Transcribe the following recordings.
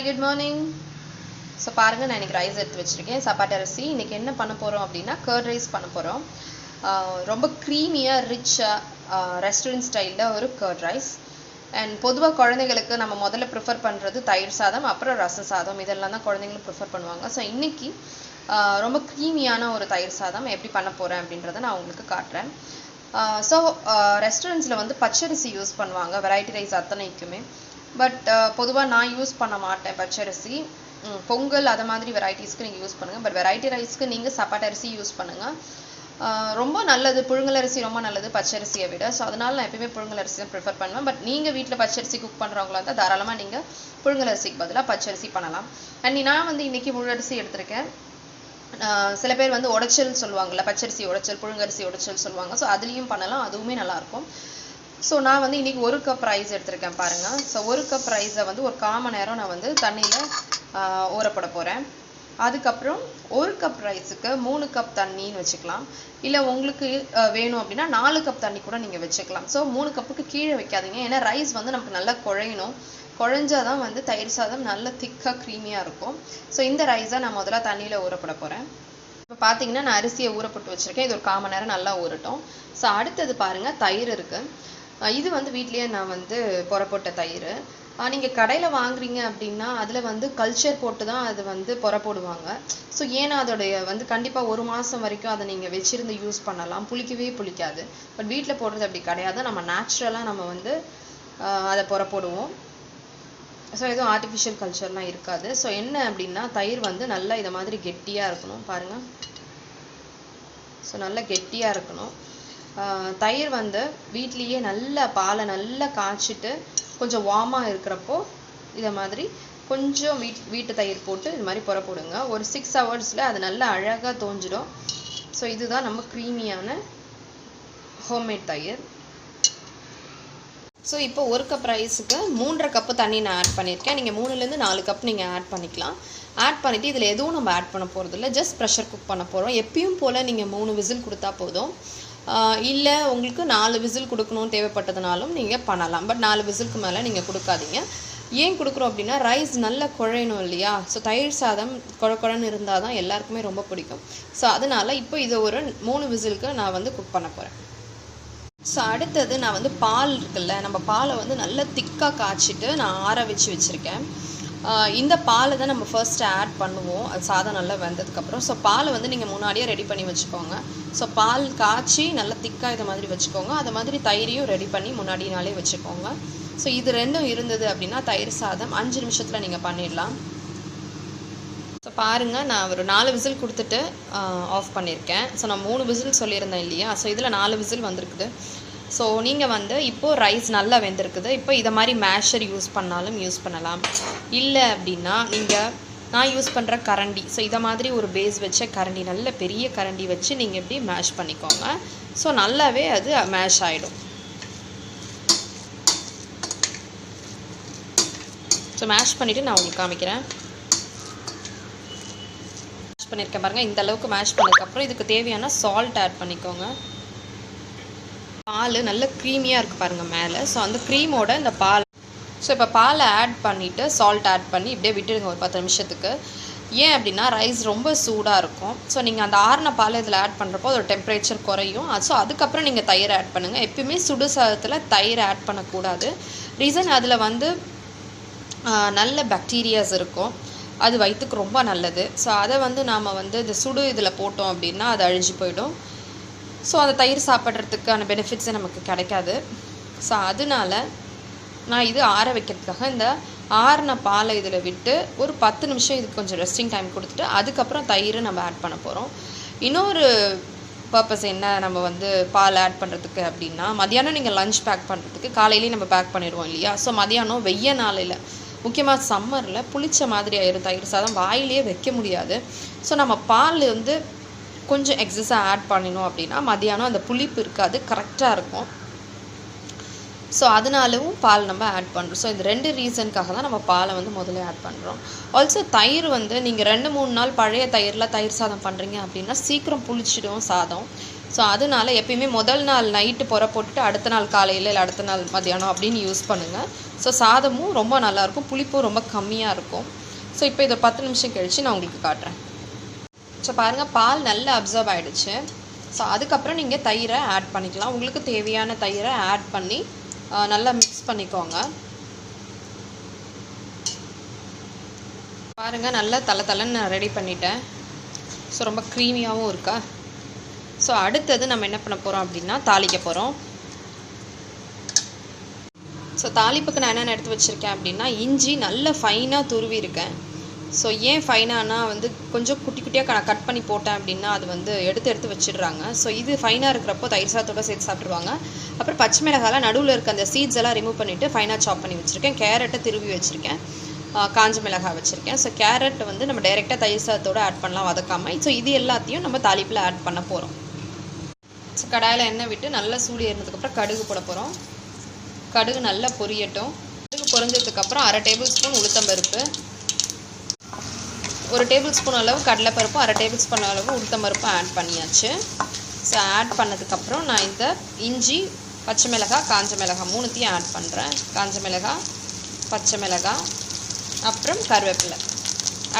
good morning. So பாருங்க நான் இன்னைக்கு ரைஸ் எடுத்து வச்சிருக்கேன் சப்பாத்தி அரிசி. இன்னைக்கு என்ன பண்ண போறோம் அப்படினா கர்ட் ரைஸ் பண்ண போறோம். ரொம்ப க்ரீமியா ரிச்சா ரெஸ்டாரன்ட் ஸ்டைல்ல ஒரு கர்ட் ரைஸ். And பொதுவா குழந்தைகளுக்கு நம்ம முதல்ல ப்ரிஃபர் பண்றது தயிர் சாதம் அப்புறம் ரச சாதம் இதெல்லாம் தான் குழந்தைகளுக்கு ப்ரிஃபர் பண்ணுவாங்க. ஸோ இன்னைக்கு ரொம்ப க்ரீமியான ஒரு தயிர் சாதம் எப்படி பண்ண போறேன் அப்படின்றத நான் உங்களுக்கு காட்டுறேன். ஸோ ரெஸ்டாரண்ட்ஸில் வந்து பச்சரிசி யூஸ் பண்ணுவாங்க வெரைட்டி ரைஸ் அத்தனைக்குமே. பட் பொதுவாக நான் யூஸ் பண்ண மாட்டேன் பச்சரிசி. பொங்கல் அது மாதிரி வெரைட்டிஸ்க்கு நீங்கள் யூஸ் பண்ணுங்கள். பட் வெரைட்டி ரைஸ்க்கு நீங்கள் சப்பாத்தி அரிசி யூஸ் பண்ணுங்கள். ரொம்ப நல்லது, புழுங்கல் அரிசி ரொம்ப நல்லது பச்சரிசியை விட. ஸோ அதனால நான் எப்பயுமே புழுங்கல் அரிசி தான் ப்ரிஃபர் பண்ணுவேன். பட் நீங்கள் வீட்டில் பச்சரிசி குக் பண்ணுறவங்களா இருந்தால் தாராளமாக நீங்கள் புழுங்கல் அரிசிக்கு பதிலாக பச்சரிசி பண்ணலாம். அண்ட் நான் வந்து இன்றைக்கி முழு அரிசி எடுத்திருக்கேன். சில பேர் வந்து உடைச்சல் சொல்லுவாங்கள்ல, பச்சரிசி உடைச்சல் புழுங்கரிசி உடைச்சல் சொல்லுவாங்க. ஸோ அதுலேயும் பண்ணலாம், அதுவுமே நல்லாயிருக்கும். ஸோ நான் வந்து இன்றைக்கி 1 கப் ரைஸ் எடுத்திருக்கேன் பாருங்கள். ஸோ 1 கப் ரைஸை வந்து ஒரு 1/4 மணி நேரம் நான் வந்து தண்ணியில் ஊறப்பட போகிறேன். அதுக்கப்புறம் 1 கப் ரைஸுக்கு 3 கப் தண்ணின்னு வச்சுக்கலாம். இல்லை உங்களுக்கு வேணும் அப்படின்னா 4 கப் தண்ணி கூட நீங்கள் வச்சுக்கலாம். ஸோ 3 கப்புக்கு கீழே வைக்காதீங்க. ஏன்னா ரைஸ் வந்து நமக்கு நல்லா குழையணும். குழஞ்சாதான் வந்து தயிர் சாதம் நல்ல திக்காக க்ரீமியாக இருக்கும். ஸோ இந்த ரைஸை நான் முதல்ல தண்ணியில் ஊறப்பட போகிறேன். இப்போ பார்த்தீங்கன்னா நான் அரிசியை ஊறப்பட்டு வச்சுருக்கேன். இது ஒரு 1/4 மணி நேரம் நல்லா ஊறட்டும். ஸோ அடுத்தது பாருங்கள், தயிர் இருக்குது. இது வந்து வீட்லேயே நான் வந்து புறப்போட்ட தயிர். நீங்கள் கடையில் வாங்குறீங்க அப்படின்னா அதில் வந்து கல்ச்சர் போட்டு தான் அது வந்து புறப்போடுவாங்க. ஸோ ஏன்னா அதோடைய வந்து கண்டிப்பாக 1 மாதம் வரைக்கும் அதை நீங்கள் வச்சுருந்து யூஸ் பண்ணலாம், புளிக்கவே புளிக்காது. பட் வீட்டில் போடுறது அப்படி கிடையாது. நம்ம நேச்சுரலாக நம்ம வந்து அதை புறப்போடுவோம். ஸோ எதுவும் ஆர்டிஃபிஷியல் கல்ச்சர்லாம் இருக்காது. ஸோ என்ன அப்படின்னா தயிர் வந்து நல்லா இதை மாதிரி கெட்டியாக இருக்கணும் பாருங்கள். ஸோ நல்லா கெட்டியாக இருக்கணும். தயிர் வந்து வீட்லேயே நல்ல பாலை நல்லா காய்ச்சிட்டு கொஞ்சம் வார்மாக இருக்கிறப்போ இதை மாதிரி கொஞ்சம் வீட்டு தயிர் போட்டு இது மாதிரி புறப்போடுங்க. ஒரு 6 ஹவர்ஸில் அது நல்லா அழகாக தோஞ்சிடும். ஸோ இதுதான் நம்ம க்ரீமியான ஹோம்மேட் தயிர். ஸோ இப்போ 1 கப் ரைஸுக்கு 3.5 கப்பு தண்ணி நான் ஆட் பண்ணியிருக்கேன். நீங்கள் 3லேருந்து 4 கப் நீங்கள் ஆட் பண்ணிக்கலாம். ஆட் பண்ணிவிட்டு இதில் எதுவும் நம்ம ஆட் பண்ண போகிறது இல்லை, ஜஸ்ட் ப்ரெஷர் குக் பண்ண போகிறோம். எப்பயும் போல் நீங்கள் 3 விசில் கொடுத்தா போதும். இல்லை உங்களுக்கு 4 விசில் கொடுக்கணும்னு தேவைப்பட்டதுனாலும் நீங்கள் பண்ணலாம். பட் 4 விசிலுக்கு மேலே நீங்கள் கொடுக்காதீங்க. ஏன் கொடுக்குறோம் அப்படின்னா ரைஸ் நல்லா குழையணும் இல்லையா. ஸோ தயிர் சாதம் குழன்னு இருந்தால் தான் எல்லாருக்குமே ரொம்ப பிடிக்கும். ஸோ அதனால் இப்போ இதை ஒரு 3 விசிலுக்கு நான் வந்து குக் பண்ண போகிறேன். ஸோ அடுத்தது நான் வந்து பால் இருக்குல்ல, நம்ம பாலை வந்து நல்லா திக்காக காய்ச்சிட்டு நான் ஆற வச்சுருக்கேன். இந்த பாலை தான் நம்ம ஃபர்ஸ்ட்டு ஆட் பண்ணுவோம் அது சாதம் நல்லா வெந்ததுக்கப்புறம். ஸோ பாலை வந்து நீங்கள் முன்னாடியே ரெடி பண்ணி வச்சுக்கோங்க. ஸோ பால் காய்ச்சி நல்லா திக்காக இதை மாதிரி வச்சுக்கோங்க. அது மாதிரி தயிரையும் ரெடி பண்ணி முன்னாடி நாளே வச்சுக்கோங்க. ஸோ இது ரெண்டும் இருந்தது அப்படின்னா தயிர் சாதம் 5 நிமிஷத்தில் நீங்கள் பண்ணிடலாம். ஸோ பாருங்கள், நான் ஒரு 4 விசில் கொடுத்துட்டு ஆஃப் பண்ணியிருக்கேன். ஸோ நான் 3 விசில் சொல்லியிருந்தேன் இல்லையா. ஸோ இதில் 4 விசில் வந்திருக்குது. ஸோ நீங்கள் வந்து இப்போது ரைஸ் நல்லா வெந்திருக்குது. இப்போ இதை மாதிரி மேஷர் யூஸ் பண்ணாலும் யூஸ் பண்ணலாம். இல்லை அப்படின்னா நான் யூஸ் பண்ணுற கரண்டி, ஸோ இதை மாதிரி ஒரு பேஸ் வச்ச கரண்டி, நல்ல பெரிய கரண்டி வச்சு நீங்கள் இப்படி மேஷ் பண்ணிக்கோங்க. ஸோ நல்லாவே அது மேஷ் ஆகிடும். ஸோ மேஷ் பண்ணிவிட்டு நான் உங்களுக்கு காமிக்கிறேன். மேஷ் பண்ணியிருக்கேன் பாருங்கள். இந்த அளவுக்கு மேஷ் பண்ணதுக்கப்புறம் இதுக்கு தேவையான சால்ட் ஆட் பண்ணிக்கோங்க. பால் நல்ல க்ரீமியாக இருக்குது பாருங்கள் மேலே. ஸோ அந்த க்ரீமோட இந்த பால், ஸோ இப்போ பாலை ஆட் பண்ணிவிட்டு சால்ட் ஆட் பண்ணி இப்படியே விட்டுடுங்க ஒரு 10 நிமிஷத்துக்கு. ஏன் அப்படின்னா ரைஸ் ரொம்ப சூடாக இருக்கும். ஸோ நீங்கள் அந்த ஆறின பால் இதில் ஆட் பண்ணுறப்போ அதோட டெம்பரேச்சர் குறையும். ஸோ அதுக்கப்புறம் நீங்கள் தயிர் ஆட் பண்ணுங்கள். எப்பயுமே சுடு சாதத்தில் தயிர் ஆட் பண்ணக்கூடாது. ரீசன் அதில் வந்து நல்ல பாக்டீரியாஸ் இருக்கும், அது வயிற்றுக்கு ரொம்ப நல்லது. ஸோ அதை வந்து நாம் வந்து இந்த சுடு இதில் போட்டோம் அப்படின்னா அது அழிஞ்சு போயிடும். ஸோ அந்த தயிர் சாப்பிட்றதுக்கான பெனிஃபிட்ஸே நமக்கு கிடைக்காது. ஸோ அதனால நான் இது ஆற வைக்கிறதுக்காக இந்த ஆறின பாலை இதில் விட்டு ஒரு 10 நிமிஷம் இதுக்கு கொஞ்சம் ரெஸ்டிங் டைம் கொடுத்துட்டு அதுக்கப்புறம் தயிர் நம்ம ஆட் பண்ண போகிறோம். இன்னொரு பர்பஸ் என்ன நம்ம வந்து பால் ஆட் பண்ணுறதுக்கு அப்படின்னா, மதியானம் நீங்கள் லஞ்ச் பேக் பண்ணுறதுக்கு காலையிலேயே நம்ம பேக் பண்ணிடுவோம் இல்லையா. ஸோ மதியானம் வெய்ய நாளையில் முக்கியமாக சம்மரில் புளிச்ச மாதிரி ஆயிரும் தயிர் சாதம், வாயிலே வைக்க முடியாது. ஸோ நம்ம பால் வந்து கொஞ்சம் எக்ஸஸாக ஆட் பண்ணினோம் அப்படின்னா மதியானம் அந்த புளிப்பு இருக்காது, கரெக்டாக இருக்கும். ஸோ அதனாலவும் பால் நம்ம ஆட் பண்ணுறோம். ஸோ இந்த 2 ரீசனுக்காக தான் நம்ம பாலை வந்து முதல்ல ஆட் பண்ணுறோம். ஆல்சோ தயிர் வந்து நீங்கள் 2-3 நாள் பழைய தயிரில் தயிர் சாதம் பண்ணுறீங்க அப்படின்னா சீக்கிரம் புளிச்சிடும் சாதம். ஸோ அதனால எப்பயுமே முதல் நாள் நைட்டு போட்டுட்டு அடுத்த நாள் காலையில் இல்லை அடுத்த நாள் மதியானம் அப்படின்னு யூஸ் பண்ணுங்கள். ஸோ சாதமும் ரொம்ப நல்லாயிருக்கும், புளிப்பும் ரொம்ப கம்மியாக இருக்கும். ஸோ இப்போ இதை 10 நிமிஷம் கழித்து நான் உங்களுக்கு காட்டுறேன். ஸோ பாருங்கள், பால் நல்லா அப்சர்வ் ஆகிடுச்சு. ஸோ அதுக்கப்புறம் நீங்கள் தயிரை ஆட் பண்ணிக்கலாம். உங்களுக்கு தேவையான தயிரை ஆட் பண்ணி நல்லா மிக்ஸ் பண்ணிக்கோங்க. பாருங்கள், நல்லா தலை நான் ரெடி பண்ணிட்டேன். ஸோ ரொம்ப க்ரீமியாகவும் இருக்கா. ஸோ அடுத்தது நம்ம என்ன பண்ண போகிறோம் அப்படின்னா தாளிக்க போகிறோம். ஸோ தாளிப்புக்கு நான் என்னென்ன எடுத்து வச்சுருக்கேன் அப்படின்னா, இஞ்சி நல்ல ஃபைனாக துருவி இருக்கேன். ஸோ ஏன் ஃபைனானா வந்து கொஞ்சம் குட்டி குட்டியாக கட் பண்ணி போட்டேன் அப்படின்னா அது வந்து எடுத்து வச்சிடுறாங்க. ஸோ இது ஃபைனாக இருக்கிறப்போ தயிர் சாதத்தோடு சேர்த்து சாப்பிட்ருவாங்க. அப்புறம் பச்சை மிளகாயில் நடுவில் இருக்க அந்த சீட்ஸ் எல்லாம் ரிமூவ் பண்ணிவிட்டு ஃபைனாக சாப் பண்ணி வச்சுருக்கேன். கேரட்டை திருவி வச்சுருக்கேன், காஞ்ச மிளகாய் வச்சுருக்கேன். ஸோ கேரட் வந்து நம்ம டைரெக்டாக தயிர் சாதத்தோடு ஆட் பண்ணலாம் வதக்காமல். ஸோ இது எல்லாத்தையும் நம்ம தாளிப்பில் ஆட் பண்ண போகிறோம். ஸோ கடாயில் எண்ணெய் விட்டு நல்லா சூடு ஏறினதுக்கப்புறம் கடுகு போட போகிறோம். கடுகு நல்லா பொரியட்டும். கடுகு பொரிஞ்சதுக்கப்புறம் 1/2 டேபிள் ஸ்பூன் உளுத்தம்பருப்பு, 1 டேபிள் ஸ்பூன் அளவு கடலைப்பருப்பு, 1/2 டேபிள் ஸ்பூன் அளவு உளுத்தம்பருப்பு ஆட் பண்ணியாச்சு. ஸோ ஆட் பண்ணதுக்கப்புறம் நான் இந்த இஞ்சி, பச்சை மிளகாய், காஞ்ச மிளகாய் 3த்தையும் ஆட் பண்ணுறேன். காஞ்ச மிளகாய், பச்சை மிளகாய், அப்புறம் கருவேப்பிலை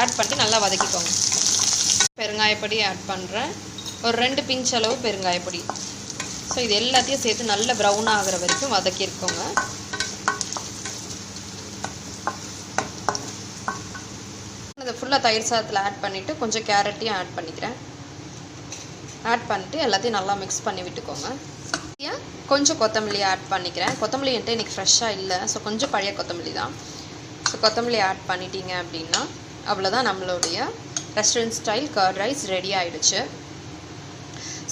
ஆட் பண்ணிட்டு நல்லா வதக்கிக்கோங்க. பெருங்காயப்பொடி ஆட் பண்ணுறேன், ஒரு 2 பிஞ்ச் அளவு பெருங்காயப்பொடி. ஸோ இது எல்லாத்தையும் சேர்த்து நல்ல ப்ரௌன் ஆகிற வரைக்கும் வதக்கியிருக்கோங்க. அதை ஃபுல்லாக தயிர் சாதத்தில் ஆட் பண்ணிவிட்டு கொஞ்சம் கேரட்டையும் ஆட் பண்ணிக்கிறேன். ஆட் பண்ணிட்டு எல்லாத்தையும் நல்லா மிக்ஸ் பண்ணி விட்டுக்கோங்க. கொஞ்சம் கொத்தமல்லி ஆட் பண்ணிக்கிறேன். கொத்தமல்லி என்கிட்ட இன்றைக்கி ஃப்ரெஷ்ஷாக இல்லை, ஸோ கொஞ்சம் பழைய கொத்தமல்லி தான். ஸோ கொத்தமல்லி ஆட் பண்ணிட்டீங்க அப்படின்னா அவ்வளோதான், நம்மளுடைய restaurant style curd rice ready ஆகிடுச்சு.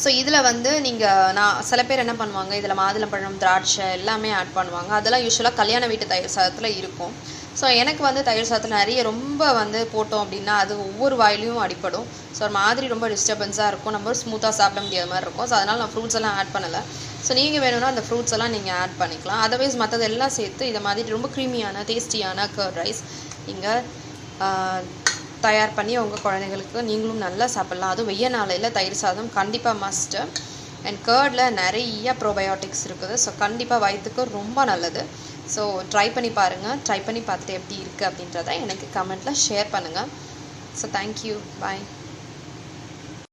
ஸோ இதில் வந்து நான் சில பேர் என்ன பண்ணுவாங்க, இதில் மாதுளம்பழம், திராட்சை எல்லாமே ஆட் பண்ணுவாங்க. அதெல்லாம் யூஸ்வலாக கல்யாண வீட்டு தயிர் சாதத்தில் இருக்கும். ஸோ எனக்கு வந்து தயிர் சாதத்தில் நிறைய ரொம்ப வந்து போட்டோம் அப்படின்னா அது ஒவ்வொரு வாயிலையும் அடிப்படும். ஸோ ஒரு மாதிரி ரொம்ப டிஸ்டர்பன்ஸாக இருக்கும், நம்ம ஸ்மூத்தாக சாப்பிட முடியாத மாதிரி இருக்கும். ஸோ அதனால் நான் ஃப்ரூட்ஸ் எல்லாம் ஆட் பண்ணலை. ஸோ நீங்கள் வேணும்னா அந்த ஃப்ரூட்ஸ் எல்லாம் நீங்கள் ஆட் பண்ணிக்கலாம். அதர்வைஸ் மற்றது எல்லாம் சேர்த்து இதை மாதிரி ரொம்ப க்ரீமியான டேஸ்டியான கர்ட் ரைஸ் நீங்கள் தயார் பண்ணி உங்கள் குழந்தைங்களுக்கு நீங்களும் நல்லா சாப்பிட்லாம். அதுவும் வெய்ய நாளையில் தயிர் சாதம் கண்டிப்பாக மஸ்ட்டு. அண்ட் கர்டில் நிறைய ப்ரோபயோட்டிக்ஸ் இருக்குது. ஸோ கண்டிப்பாக வயிற்றுக்கு ரொம்ப நல்லது. ஸோ ட்ரை பண்ணி பாருங்கள். ட்ரை பண்ணி பார்த்துட்டு எப்படி இருக்குது அப்படின்றத எனக்கு கமெண்ட்டில் ஷேர் பண்ணுங்கள். ஸோ தேங்க்யூ, பாய்.